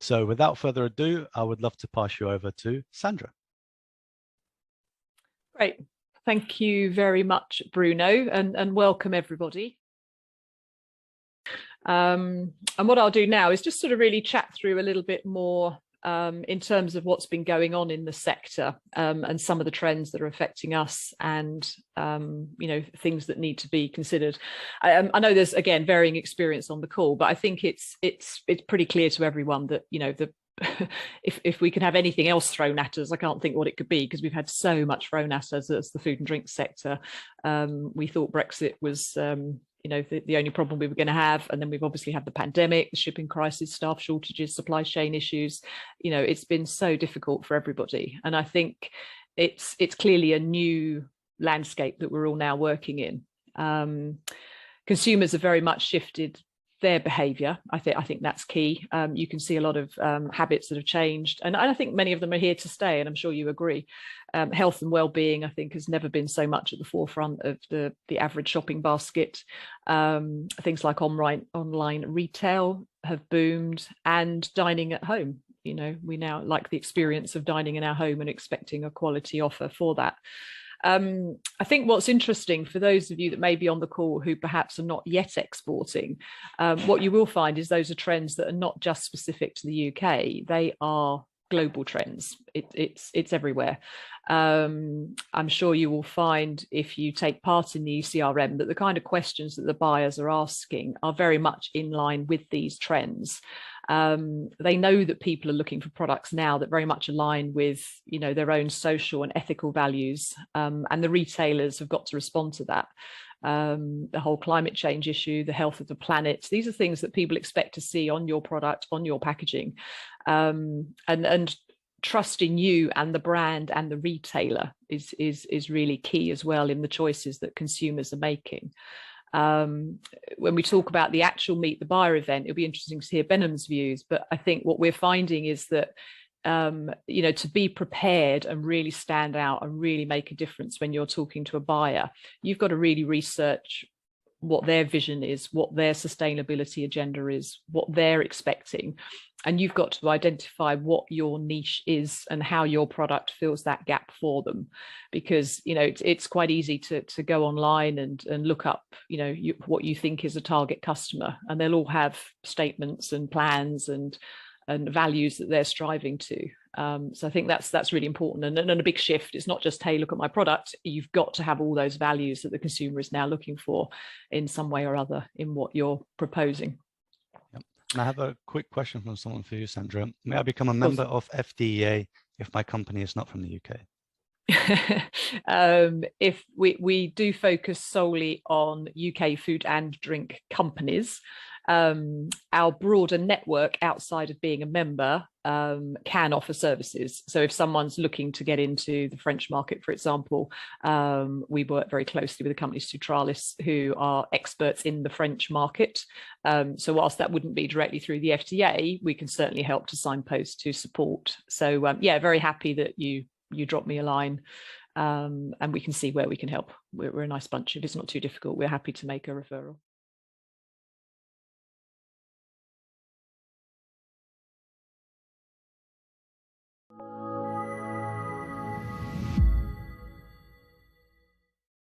So without further ado, I would love to pass you over to Sandra. Great. Thank you very much, Bruno, and welcome everybody. And what I'll do now is just sort of really chat through a little bit more in terms of what's been going on in the sector and some of the trends that are affecting us and things that need to be considered. I know there's, again, varying experience on the call, but I think it's pretty clear to everyone that if we can have anything else thrown at us, I can't think what it could be, because we've had so much thrown at us as the food and drink sector. We thought Brexit was the only problem we were going to have, and then we've obviously had the pandemic, the shipping crisis, staff shortages, supply chain issues. It's been so difficult for everybody, and I think it's clearly a new landscape that we're all now working in. Consumers have very much shifted their behavior. I think that's key. You can see a lot of habits that have changed, and I think many of them are here to stay, and I'm sure you agree. Health and well-being, I think, has never been so much at the forefront of the average shopping basket. Things like online retail have boomed, and dining at home. We now like the experience of dining in our home and expecting a quality offer for that. I think what's interesting for those of you that may be on the call who perhaps are not yet exporting, what you will find is those are trends that are not just specific to the UK. They are global trends. It's everywhere. I'm sure you will find, if you take part in the ECRM, that the kind of questions that the buyers are asking are very much in line with these trends. They know that people are looking for products now that very much align with their own social and ethical values, and the retailers have got to respond to that. The whole climate change issue, the health of the planet, these are things that people expect to see on your product, on your packaging, and trust in you and the brand and the retailer is really key as well in the choices that consumers are making. When we talk about the actual Meet the Buyer event, it'll be interesting to hear Benham's views, but I think what we're finding is that to be prepared and really stand out and really make a difference when you're talking to a buyer, you've got to really research what their vision is, what their sustainability agenda is, what they're expecting. And you've got to identify what your niche is and how your product fills that gap for them. Because, it's quite easy to go online and look up, what you think is a target customer, and they'll all have statements and plans and values that they're striving to. So I think that's really important. And a big shift. It's not just, hey, look at my product. You've got to have all those values that the consumer is now looking for in some way or other in what you're proposing. Yep. And I have a quick question from someone for you, Sandra. May I become a member of FDEA if my company is not from the UK? If we do focus solely on UK food and drink companies, our broader network outside of being a member can offer services. So if someone's looking to get into the French market, for example, we work very closely with the company Sutralis, who are experts in the French market. So whilst that wouldn't be directly through the FDEA, we can certainly help to signpost to support. So yeah, very happy that you drop me a line, and we can see where we can help. We're a nice bunch. If it's not too difficult, we're happy to make a referral.